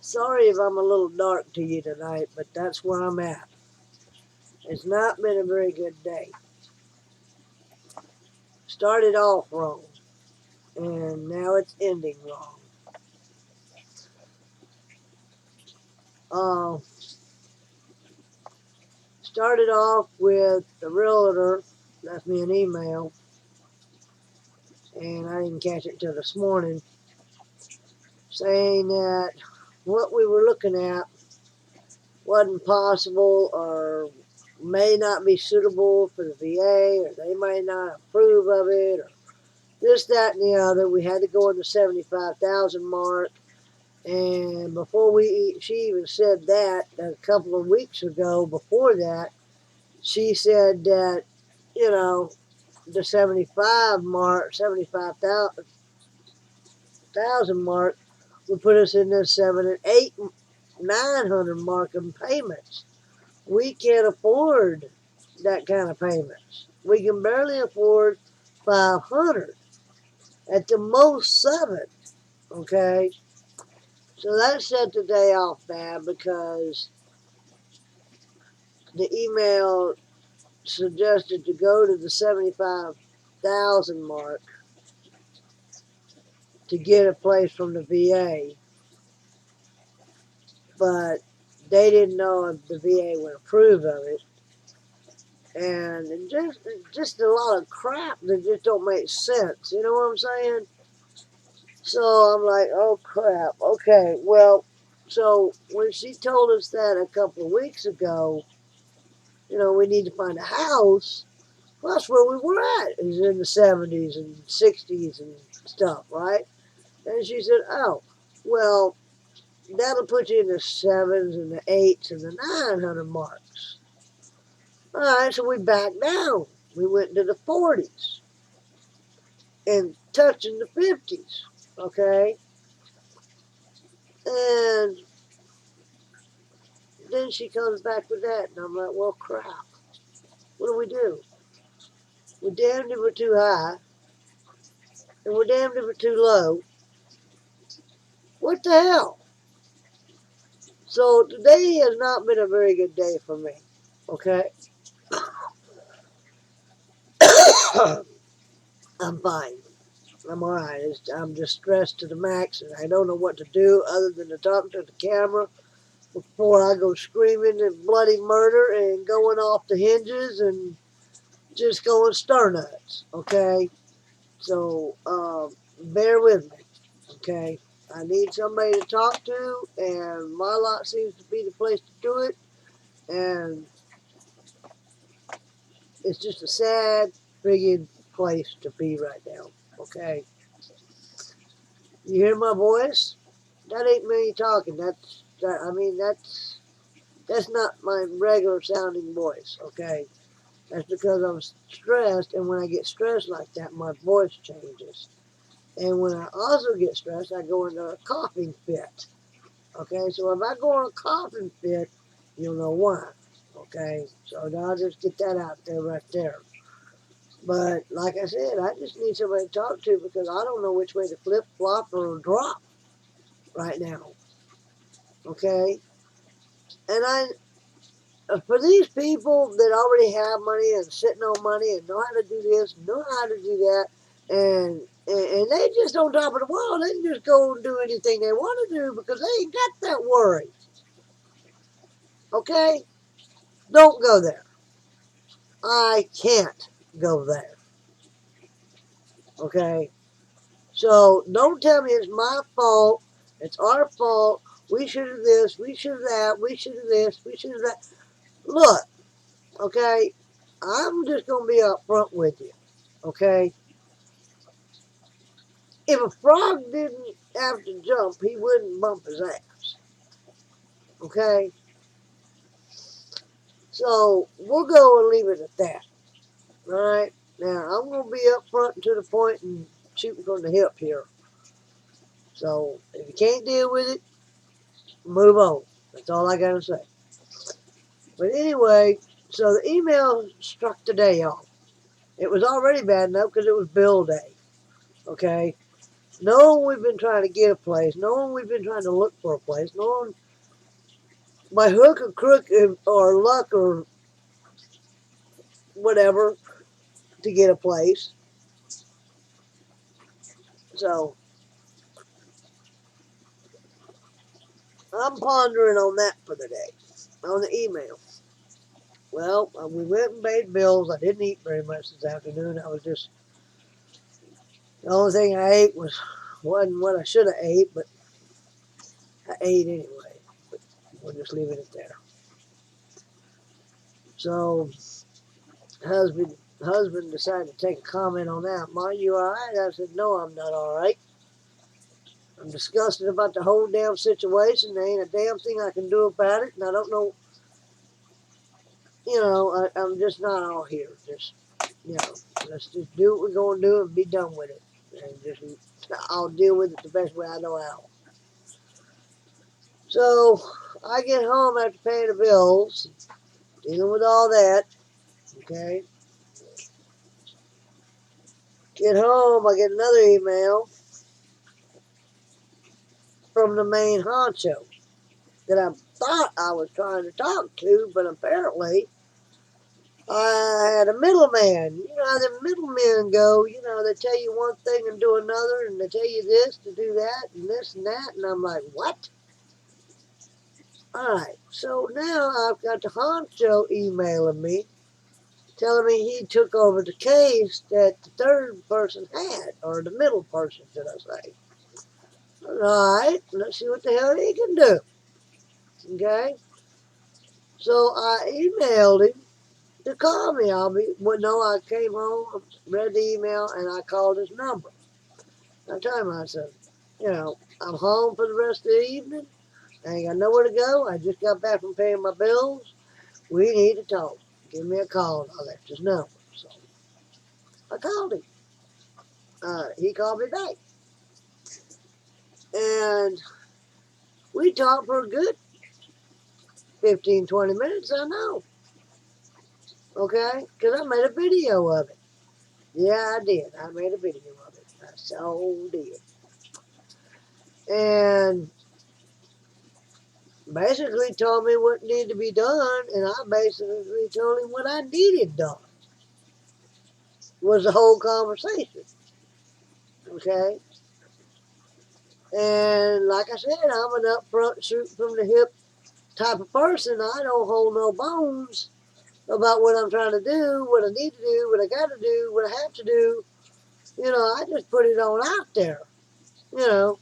Sorry if I'm a little dark to you tonight, but that's where I'm at. It's not been a very good day. Started off wrong, and now it's ending wrong. Uh, Started off with the realtor left me an email, and I didn't catch it till this morning, saying that what we were looking at wasn't possible or may not be suitable for the VA, or they might not approve of it, or this, that, and the other. We had to go in the 75,000 mark. And she even said that a couple of weeks ago. Before that, she said that, you know, the 75,000 mark would put us in the 7 and 8, 900 mark in payments. We can't afford that kind of payments. We can barely afford 500, at the most 7. Okay, so that set the day off bad because the email suggested to go to the 75,000 mark to get a place from the VA, but they didn't know if the VA would approve of it, and just a lot of crap that just don't make sense. You know what I'm saying? So I'm like, oh crap. Okay, well, so when she told us that a couple of weeks ago, we need to find a house. Well, that's where we were at. It was in the 70s and 60s and stuff, right? And she said, oh, well, that'll put you in the 7s and the 8s and the 900 marks. All right, so we backed down. We went into the 40s and touching the 50s, okay? And then she comes back with that, and I'm like, well, crap. What do we do? We're damned if we're too high, and we're damned if we're too low. What the hell? So today has not been a very good day for me, okay? I'm fine. I'm all right. I'm just stressed to the max, and I don't know what to do other than to talk to the camera before I go screaming and bloody murder and going off the hinges and just going stir nuts, okay? So bear with me, okay? I need somebody to talk to, and my lot seems to be the place to do it, and it's just a sad friggin' place to be right now, okay? You hear my voice? That ain't me talking. That's not my regular sounding voice, okay? That's because I'm stressed, and when I get stressed like that, my voice changes. And when I also get stressed, I go into a coughing fit, okay? So if I go on a coughing fit, you'll know why, okay? So I'll just get that out there right there. But like I said, I just need somebody to talk to because I don't know which way to flip, flop, or drop right now, okay? And for these people that already have money and sitting on money and know how to do this, know how to do that, and they just on top of the world, they can just go and do anything they want to do because they ain't got that worry. Okay? Don't go there. I can't go there. Okay? So don't tell me it's my fault. It's our fault. We should have this. We should have that. We should have this. We should have that. Look, okay? I'm just going to be upfront with you. Okay? If a frog didn't have to jump, he wouldn't bump his ass. Okay? So we'll go and leave it at that. Alright? Now, I'm going to be upfront and to the point and shooting from the hip here. So if you can't deal with it, move on. That's all I got to say. But anyway, so the email struck the day off. It was already bad enough because it was bill day. Okay? knowing we've been trying to get a place, knowing we've been trying to look for a place, knowing by hook or crook or luck or whatever to get a place. So I'm pondering on that for the day, on the email. Well, we went and paid bills. I didn't eat very much this afternoon. I was just, the only thing I ate wasn't what I should have ate, but I ate anyway. But we'll just leave it at there. So husband decided to take a comment on that. Ma, you all right? I said, no, I'm not all right. I'm disgusted about the whole damn situation. There ain't a damn thing I can do about it, and I don't know. I'm just not all here. Just, let's just do what we're going to do and be done with it. And just, I'll deal with it the best way I know how. So I get home after paying the bills, dealing with all that. Okay. Get home, I get another email from the main honcho that I thought I was trying to talk to, but apparently I had a middleman. You know how the middlemen go, they tell you one thing and do another, and they tell you this to do that, and this and that, and I'm like, what? Alright, so now I've got the honcho emailing me, telling me he took over the case that the third person had, or the middle person, should I say. Alright, let's see what the hell he can do. Okay? So I emailed him to call me. I came home, read the email, and I called his number. I told him, I said, I'm home for the rest of the evening. I ain't got nowhere to go. I just got back from paying my bills. We need to talk. Give me a call. And I left his number. So I called him. He called me back. And we talked for a good 15, 20 minutes, I know. Okay? Because I made a video of it. Yeah, I did. I made a video of it. I so did. And basically told me what needed to be done, and I basically told him what I needed done. Was the whole conversation. Okay? And like I said, I'm an upfront, shoot from the hip type of person. I don't hold no bones about what I'm trying to do, what I need to do, what I got to do, what I have to do. I just put it on out there. You know.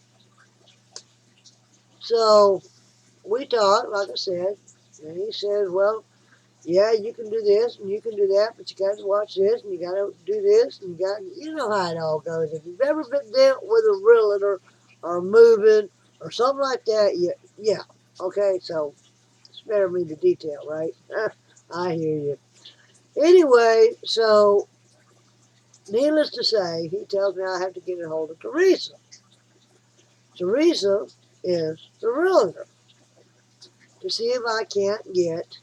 So we talked, like I said, and he says, well, yeah, you can do this and you can do that, but you got to watch this and you got to do this and you know how it all goes. If you've ever been dealt with a realtor or moving or something like that, yeah, okay, so spare me the detail, right? I hear you. Anyway, so needless to say, he tells me I have to get a hold of Teresa. Teresa is the realtor to see if I can't get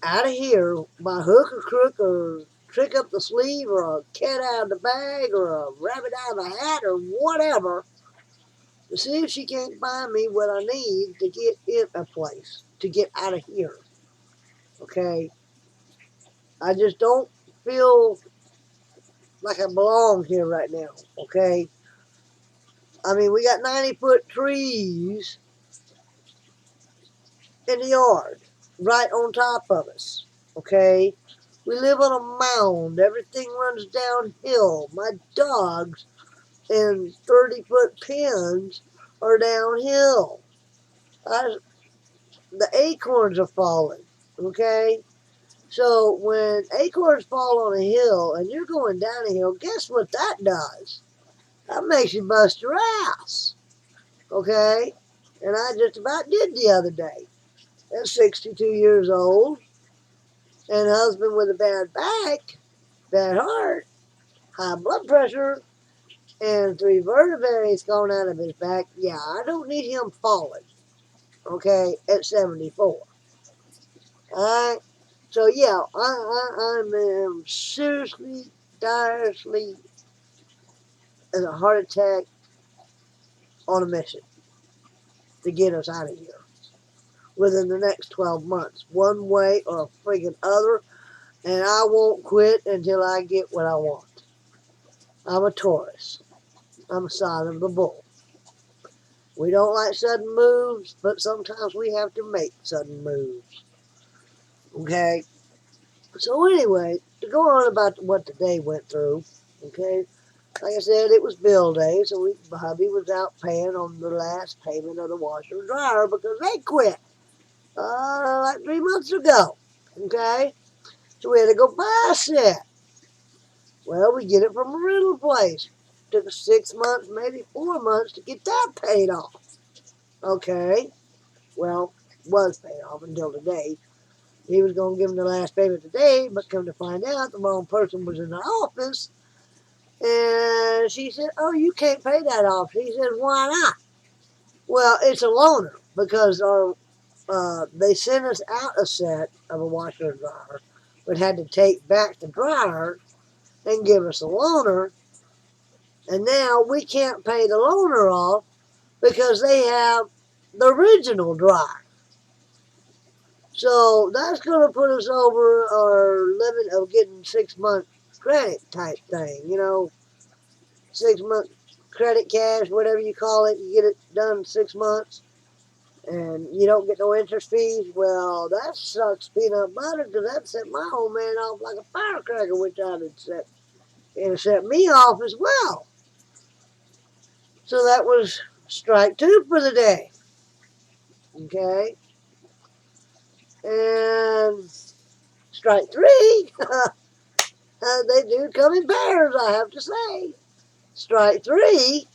out of here by hook or crook or trick up the sleeve or a cat out of the bag or a rabbit out of the hat or whatever to see if she can't find me what I need to get in a place, to get out of here. Okay? I just don't feel like I belong here right now. Okay? I mean, we got 90-foot trees in the yard right on top of us. Okay? We live on a mound. Everything runs downhill. My dogs in 30-foot pens are downhill. The acorns are falling. Okay? So when acorns fall on a hill and you're going down a hill, guess what that does? That makes you bust your ass. Okay? And I just about did the other day. At 62 years old, and a husband with a bad back, bad heart, high blood pressure, and 3 vertebrae gone out of his back. Yeah, I don't need him falling, okay, at 74. Alright? So, yeah, I am seriously, direly as a heart attack on a mission to get us out of here within the next 12 months, one way or a friggin' other, and I won't quit until I get what I want. I'm a Taurus. I'm a sign of the bull. We don't like sudden moves, but sometimes we have to make sudden moves. Okay? So anyway, to go on about what the day went through, okay? Like I said, it was bill day, so hubby was out paying on the last payment of the washer and dryer because they quit like 3 months ago. Okay? So we had to go buy a set. Well, we get it from a rental place. Took us 6 months, maybe 4 months to get that paid off. Okay? Well, was paid off until today. He was going to give him the last payment today, but come to find out, the wrong person was in the office. And she said, oh, you can't pay that off. He said, why not? Well, it's a loaner because they sent us out a set of a washer and dryer, but had to take back the dryer and give us a loaner. And now we can't pay the loaner off because they have the original dryer. So that's going to put us over our limit of getting 6 month credit type thing. 6 month credit cash, whatever you call it. You get it done in 6 months and you don't get no interest fees. Well, that sucks peanut butter because that set my old man off like a firecracker, which I had set. It set me off as well. So that was strike 2 for the day. Okay? And strike 3, they do come in pairs, I have to say. Strike 3,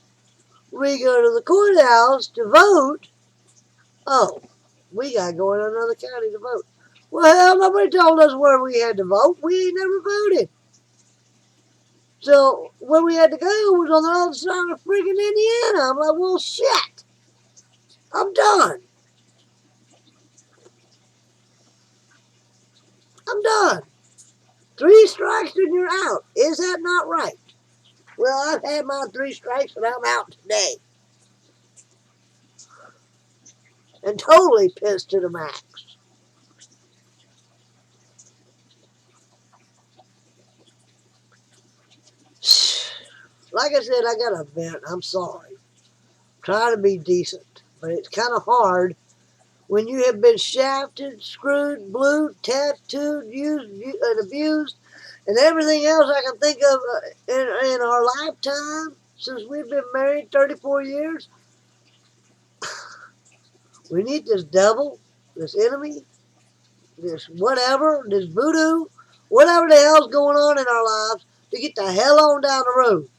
we go to the courthouse to vote. Oh, we got to go in another county to vote. Well, hell, nobody told us where we had to vote. We ain't never voted. So where we had to go was on the other side of freaking Indiana. I'm like, well, shit. I'm done. I'm done. 3 strikes and you're out. Is that not right? Well, I've had my 3 strikes and I'm out today. And totally pissed to the max. Like I said, I got a vent. I'm sorry. Try to be decent. But it's kind of hard when you have been shafted, screwed, blued, tattooed, used, and abused, and everything else I can think of in our lifetime since we've been married 34 years. We need this devil, this enemy, this whatever, this voodoo, whatever the hell's going on in our lives to get the hell on down the road.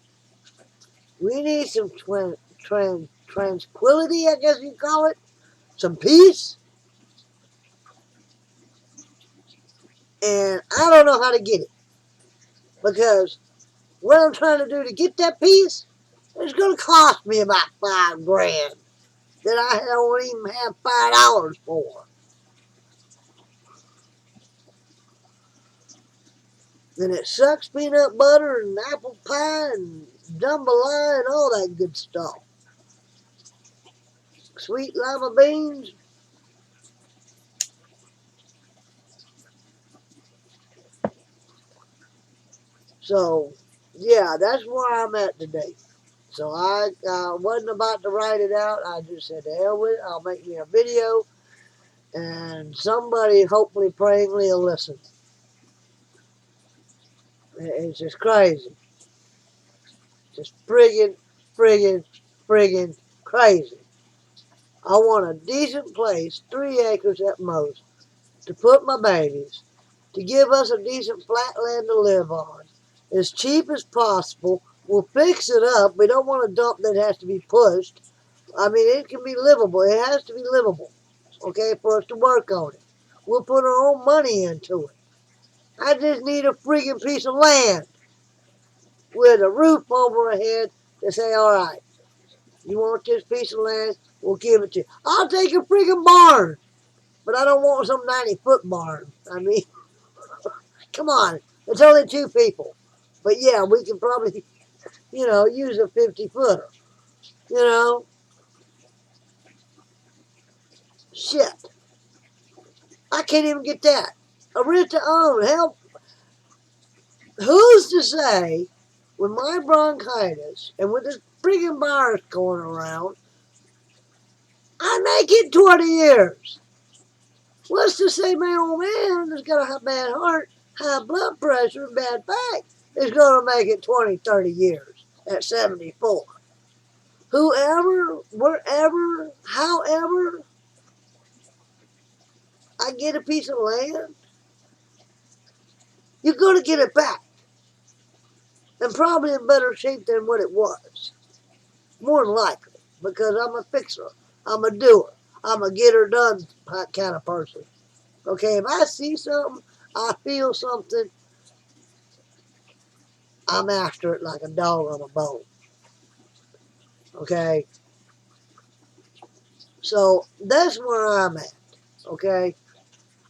We need some tranquility, I guess you call it, some peace, and I don't know how to get it because what I'm trying to do to get that peace is going to cost me about $5,000 that I don't even have $5 for. And it sucks peanut butter and apple pie and jambalaya and all that good stuff. Sweet lima beans. So, yeah, that's where I'm at today. So I wasn't about to write it out. I just said, to hell with it. I'll make me a video. And somebody, hopefully, prayingly, will listen. It's just crazy. Just friggin', friggin' crazy. I want a decent place, 3 acres at most, to put my babies, to give us a decent flat land to live on, as cheap as possible. We'll fix it up. We don't want a dump that has to be pushed. I mean, it can be livable. It has to be livable, okay, for us to work on it. We'll put our own money into it. I just need a friggin' piece of land with a roof over our head to say, all right, you want this piece of land? We'll give it to you. I'll take a friggin' barn, but I don't want some 90-foot barn. I mean, come on. It's only 2 people. But yeah, we can probably use a 50-footer. You know, shit. I can't even get that. A rent to own. Hell, who's to say with my bronchitis and with this friggin' virus going around, I make it 20 years? What's to say my old man that's got a bad heart, high blood pressure, and bad back is going to make it 20, 30 years at 74? Whoever, wherever, however I get a piece of land, you're going to get it back. And probably in better shape than what it was. More than likely. Because I'm a fixer. I'm a doer. I'm a get her done kind of person. Okay, if I see something, I feel something, I'm after it like a dog on a bone. Okay? So that's where I'm at. Okay?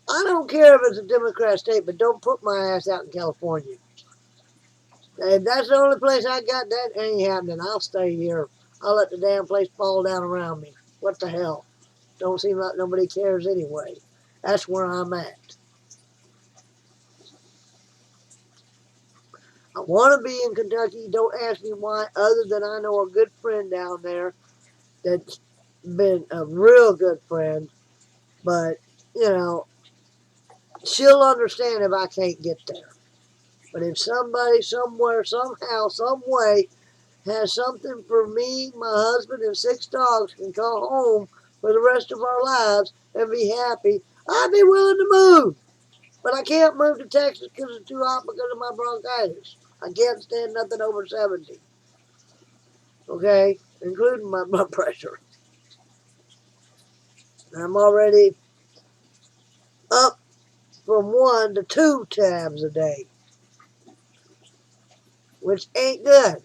I don't care if it's a Democrat state, but don't put my ass out in California. If that's the only place I got, that ain't happening. I'll stay here. I'll let the damn place fall down around me. What the hell? Don't seem like nobody cares anyway. That's where I'm at. I want to be in Kentucky. Don't ask me why, other than I know a good friend down there that's been a real good friend. But, she'll understand if I can't get there. But if somebody, somewhere, somehow, some way has something for me, my husband, and 6 dogs can call home for the rest of our lives and be happy, I'd be willing to move. But I can't move to Texas because it's too hot because of my bronchitis. I can't stand nothing over 70. Okay? Including my blood pressure. And I'm already up from 1 to 2 tabs a day. Which ain't good.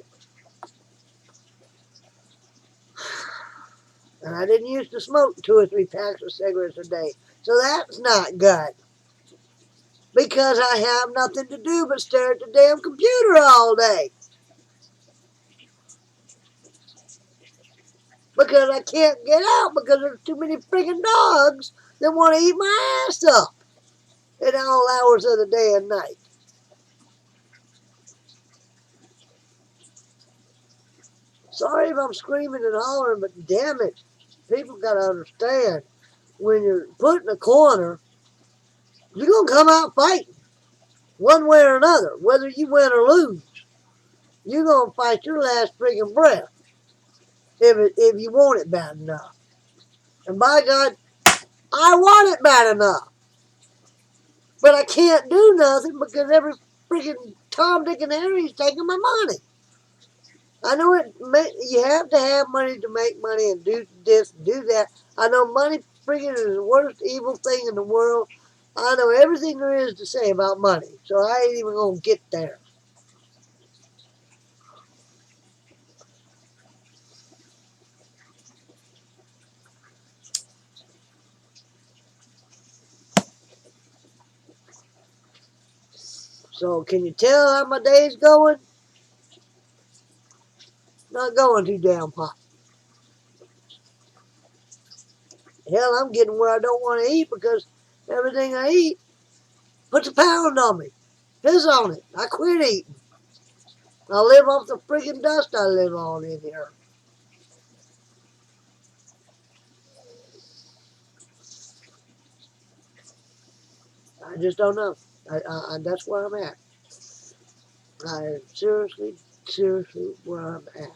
And I didn't used to smoke 2 or 3 packs of cigarettes a day. So that's not good. Because I have nothing to do but stare at the damn computer all day. Because I can't get out because there's too many freaking dogs that want to eat my ass up at all hours of the day and night. Sorry if I'm screaming and hollering, but damn it, people got to understand, when you're put in a corner, you're going to come out fighting one way or another, whether you win or lose. You're going to fight your last freaking breath if you want it bad enough. And by God, I want it bad enough. But I can't do nothing because every freaking Tom, Dick, and Harry is taking my money. I know you have to have money to make money and do this, do that. I know money freaking is the worst evil thing in the world. I know everything there is to say about money. So I ain't even going to get there. So can you tell how my day's going? Not going too damn hot. Hell, I'm getting where I don't want to eat because everything I eat puts a pound on me. Piss on it. I quit eating. I live off the freaking dust I live on in here. I just don't know. That's where I'm at. I seriously where I'm at.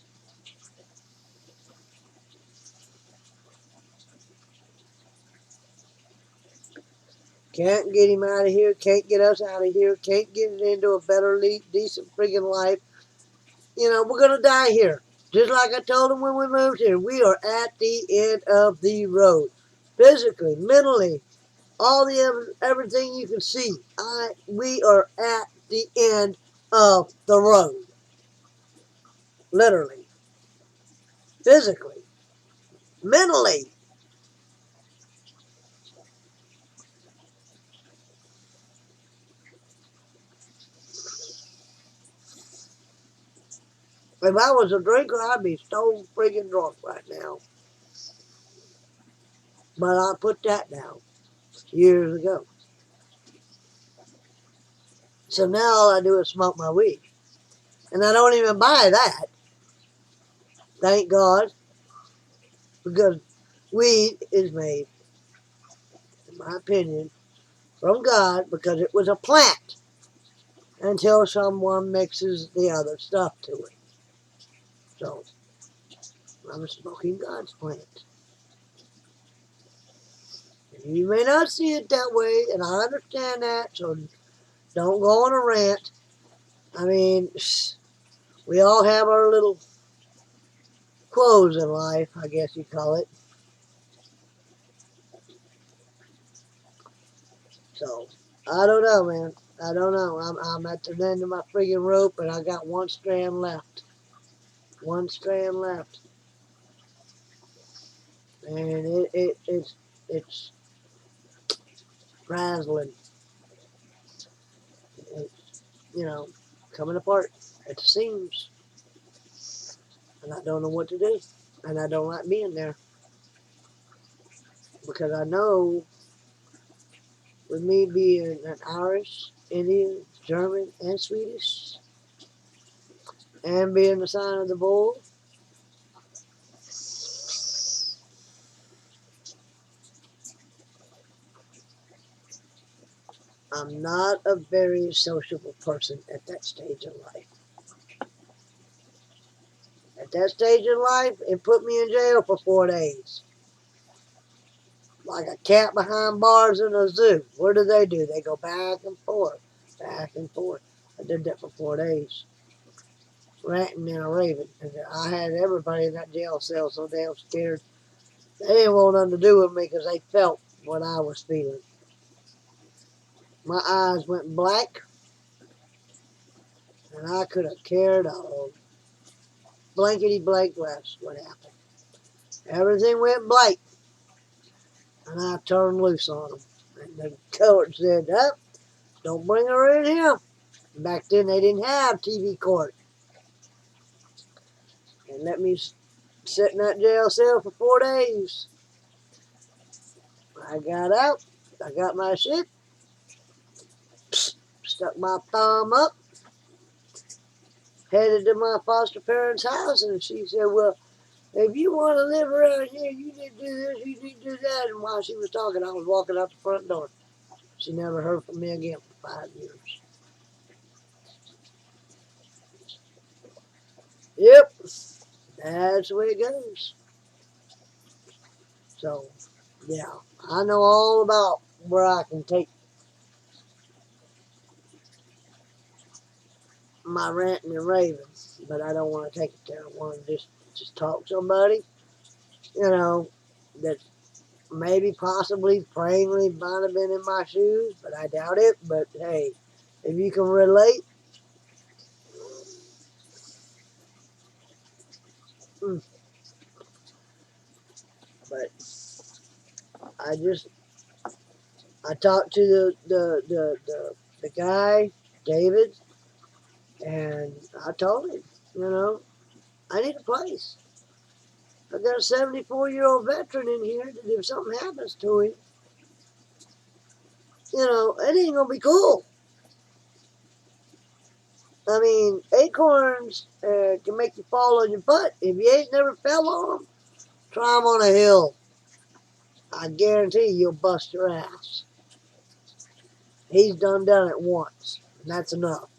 Can't get him out of here. Can't get us out of here. Can't get it into a better, decent friggin' life. We're going to die here. Just like I told him when we moved here. We are at the end of the road. Physically, mentally, everything you can see. We are at the end of the road. Literally. Physically. Mentally. If I was a drinker, I'd be stone friggin' drunk right now. But I put that down years ago. So now all I do is smoke my weed. And I don't even buy that. Thank God. Because weed is made, in my opinion, from God because it was a plant until someone mixes the other stuff to it. So I'm smoking God's plant. And you may not see it that way, and I understand that, so don't go on a rant. I mean, we all have our little quos in life, I guess you call it. So, I don't know, man. I don't know. I'm at the end of my friggin' rope, and I got one strand left. One strand left. And it's frazzling. It's, coming apart at the seams. And I don't know what to do. And I don't like being there. Because I know with me being an Irish, Indian, German, and Swedish, and being the sign of the bull, I'm not a very sociable person at that stage of life. At that stage of life, it put me in jail for 4 days. Like a cat behind bars in a zoo. What do? They go back and forth, back and forth. I did that for 4 days, ranting and raving. And I had everybody in that jail cell so damn scared. They didn't want nothing to do with me because they felt what I was feeling. My eyes went black, and I could have cared a blankety blank less what happened. Everything went black, and I turned loose on them. And the court said, oh, don't bring her in here. Back then, they didn't have TV court. And let me sit in that jail cell for 4 days. I got out. I got my shit. Stuck my thumb up. Headed to my foster parents' house. And she said, well, if you want to live around here, you need to do this, you need to do that. And while she was talking, I was walking out the front door. She never heard from me again for 5 years. Yep, that's the way it goes. So, yeah, I know all about where I can take my ranting and raving, but I don't want to take it there. I want to just talk to somebody, that maybe possibly prayingly might have been in my shoes, but I doubt it. But hey, if you can relate, but I just I talked to the guy, David, and I told him, I need a place. I got a 74-year-old veteran in here that if something happens to him, it ain't gonna be cool. I mean, acorns can make you fall on your butt. If you ain't never fell on them, try them on a hill. I guarantee you'll bust your ass. He's done it once, and that's enough.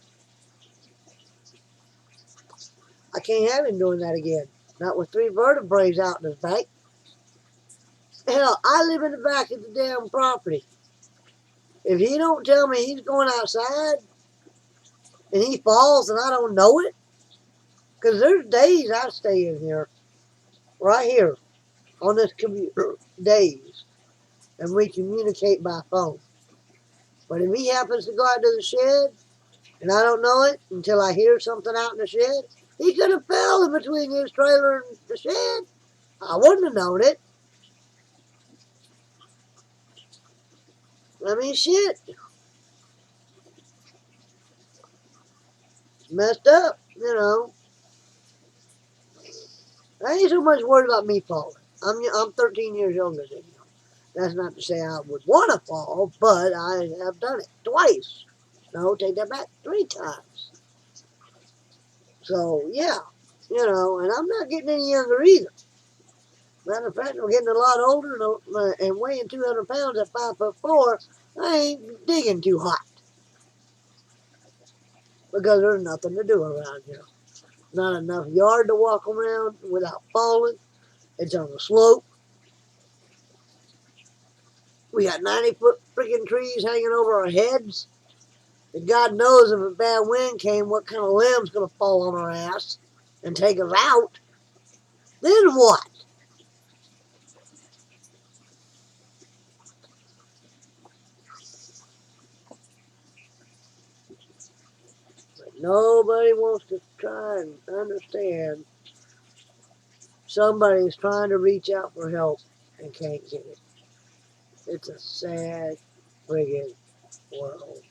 I can't have him doing that again. Not with 3 vertebrae out in his back. Hell, I live in the back of the damn property. If he don't tell me he's going outside and he falls and I don't know it, because there's days I stay in here, right here, on this computer, days, and we communicate by phone. But if he happens to go out to the shed and I don't know it until I hear something out in the shed, he could have fell in between his trailer and the shed. I wouldn't have known it. I mean, shit. Messed up, I ain't so much worried about me falling. I'm 13 years younger than you. That's not to say I would want to fall, but I have done it twice. No, take that back, 3 times. So yeah, and I'm not getting any younger either. Matter of fact, I'm getting a lot older and weighing 200 pounds at 5'4". I ain't digging too hot because there's nothing to do around here. Not enough yard to walk around without falling. It's on a slope. We got 90-foot freaking trees hanging over our heads. And God knows if a bad wind came, what kind of limb's going to fall on our ass and take us out. Then what? But nobody wants to try and understand. Somebody's trying to reach out for help and can't get it. It's a sad friggin' world.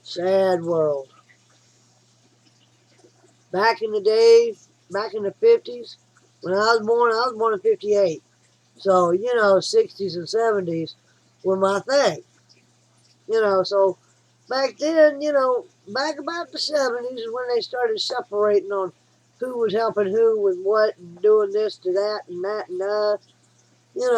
Sad world. Back in the days, back in the 50s, when I was born in 58. So, 60s and 70s were my thing. So back then, back about the 70s is when they started separating on who was helping who with what and doing this to that and that and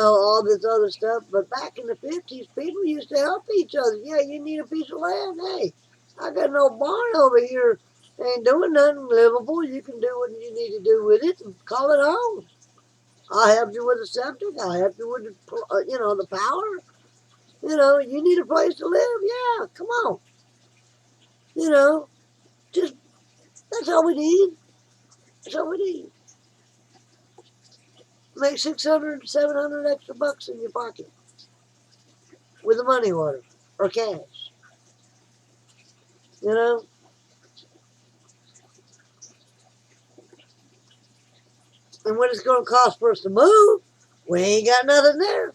all this other stuff. But back in the 50s, people used to help each other. Yeah, you need a piece of land. Hey, I got no barn over here. Ain't doing nothing livable. You can do what you need to do with it and call it home. I'll help you with the septic. I'll help you with the power. You need a place to live. Yeah, come on. Just that's all we need. That's all we need. Make 600, 700 extra bucks in your pocket with a money order or cash. You know, and what it's going to cost for us to move, we ain't got nothing there.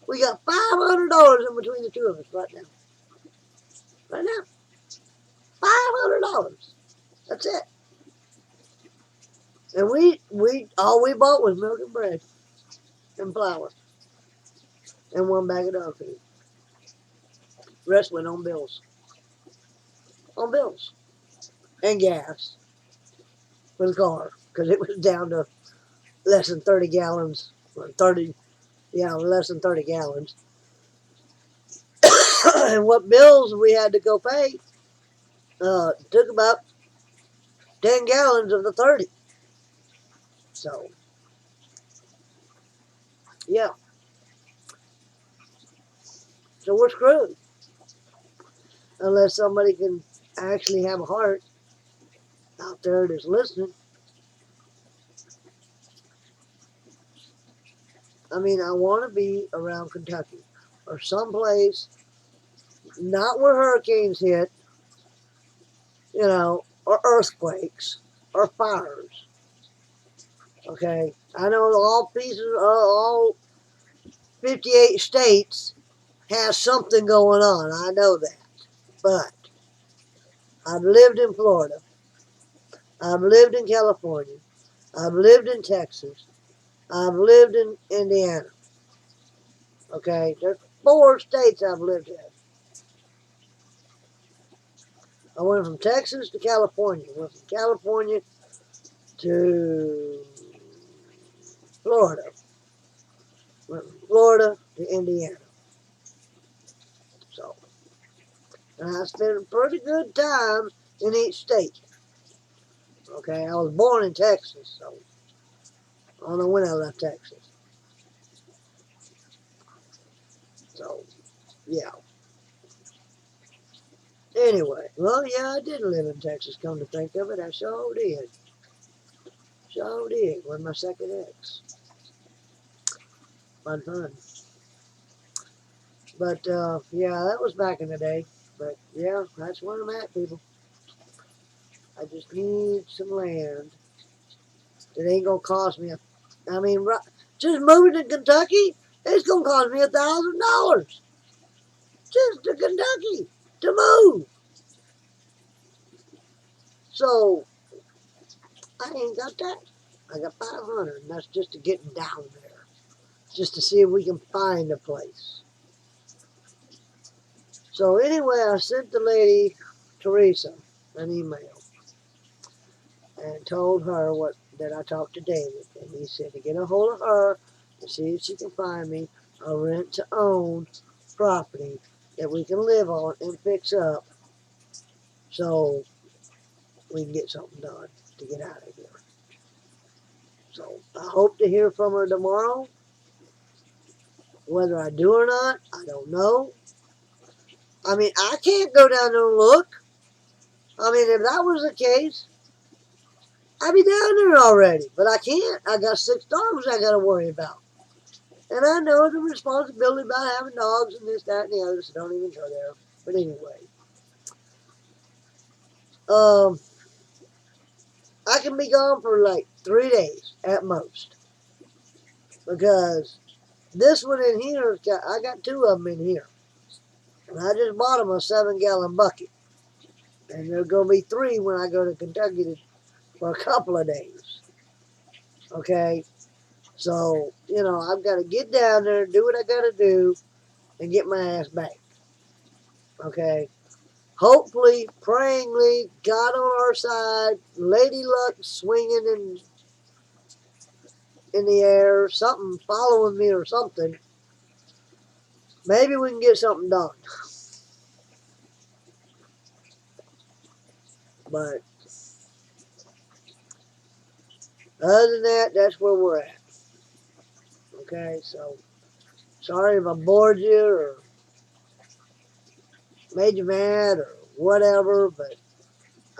We got $500 in between the two of us right now. Right now, $500. That's it. And we all we bought was milk and bread and flour and one bag of dog food. The rest went on bills. On bills. And gas for the car. Because it was down to less than 30 gallons. Less than 30 gallons. And what bills we had to go pay took about 10 gallons of the 30. So, yeah. So we're screwed. Unless somebody can actually have a heart out there that's listening. I mean, I want to be around Kentucky or someplace, not where hurricanes hit, or earthquakes or fires. Okay, I know all 58 states has something going on. I know that, but I've lived in Florida. I've lived in California. I've lived in Texas. I've lived in Indiana. Okay, there's 4 states I've lived in. I went from Texas to California. Went from California to Florida. Went from Florida to Indiana. So, and I spent a pretty good time in each state. Okay, I was born in Texas, so I don't know when I left Texas. So, yeah. Anyway, well, yeah, I did live in Texas, come to think of it. I sure did. Sure did, with my second ex. Fun. But, yeah, that was back in the day. But, yeah, that's where I'm at, people. I just need some land. It ain't going to cost me just moving to Kentucky, it's going to cost me $1,000. Just to Kentucky to move. So, I ain't got that. I got 500, and that's just to get down there, just to see if we can find a place. So anyway, I sent the lady, Teresa, an email and told her that I talked to David, and he said to get a hold of her and see if she can find me a rent-to-own property that we can live on and fix up so we can get something done to get out of here. So I hope to hear from her tomorrow. Whether I do or not, I don't know. I mean, I can't go down there and look. I mean, if that was the case, I'd be down there already. But I can't. I got 6 dogs I got to worry about. And I know the responsibility about having dogs and this, that, and the other, so don't even go there. But anyway, um, I can be gone for like 3 days at most. Because this one in here, I got 2 of them in here. And I just bought them a 7-gallon bucket. And there's going to be 3 when I go to Kentucky for a couple of days. Okay? So, I've got to get down there, do what I got to do, and get my ass back. Okay? Hopefully, prayingly, God on our side, Lady Luck swinging in the air, something following me or something. Maybe we can get something done. But other than that, that's where we're at. Okay, so sorry if I bored you or made you mad or whatever, but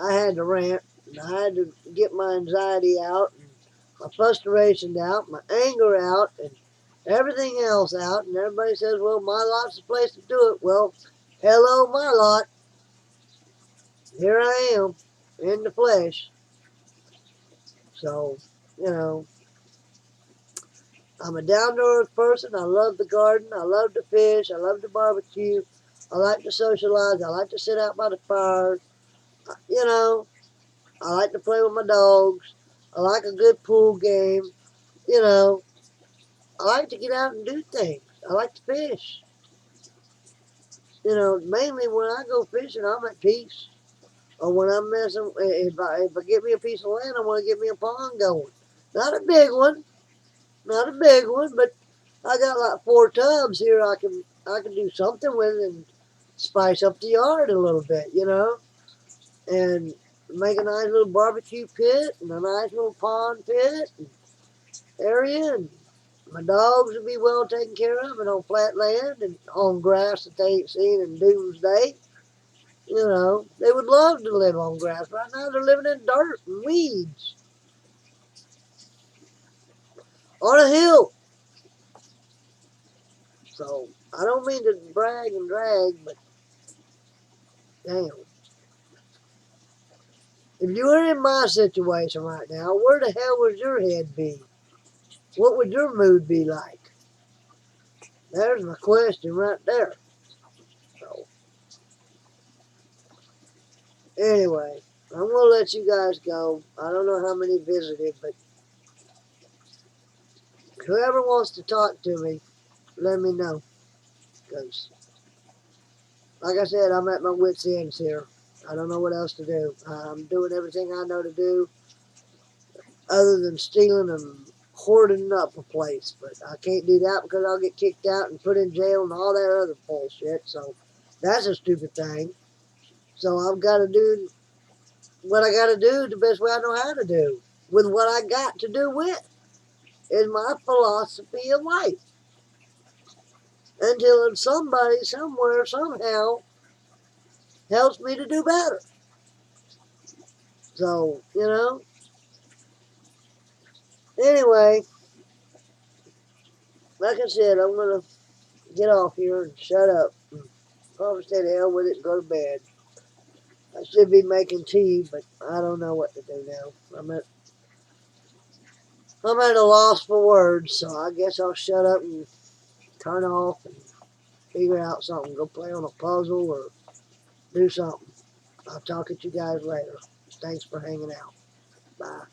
I had to rant and I had to get my anxiety out and my frustration out, my anger out, and everything else out. And everybody says, well, my lot's the place to do it. Well, hello, my lot. Here I am in the flesh. So, I'm a down-to-earth person. I love the garden. I love to fish. I love to barbecue. I like to socialize. I like to sit out by the fire. I like to play with my dogs. I like a good pool game. I like to get out and do things. I like to fish. Mainly when I go fishing, I'm at peace. Or when I'm messing, if I get me a piece of land, I want to get me a pond going. Not a big one, but I got like 4 tubs here. I can do something with and spice up the yard a little bit, and make a nice little barbecue pit and a nice little pond pit area, and my dogs will be well taken care of and on flat land and on grass that they ain't seen in doomsday. They would love to live on grass. Right now they're living in dirt and weeds on a hill. So I don't mean to brag and drag, but damn. If you were in my situation right now, where the hell would your head be? What would your mood be like? There's my question right there. So anyway, I'm going to let you guys go. I don't know how many visited, but whoever wants to talk to me, let me know. Because, like I said, I'm at my wits' ends here. I don't know what else to do. I'm doing everything I know to do other than stealing and hoarding up a place. But I can't do that because I'll get kicked out and put in jail and all that other bullshit. So that's a stupid thing. So I've got to do what I got to do the best way I know how to do with what I got to do with is my philosophy of life. Until somebody, somewhere, somehow helps me to do better. So, anyway, like I said, I'm going to get off here and shut up. Probably say the hell with it and go to bed. I should be making tea, but I don't know what to do now. I'm at a loss for words, so I guess I'll shut up and turn off and figure out something. Go play on a puzzle or do something. I'll talk at you guys later. Thanks for hanging out. Bye.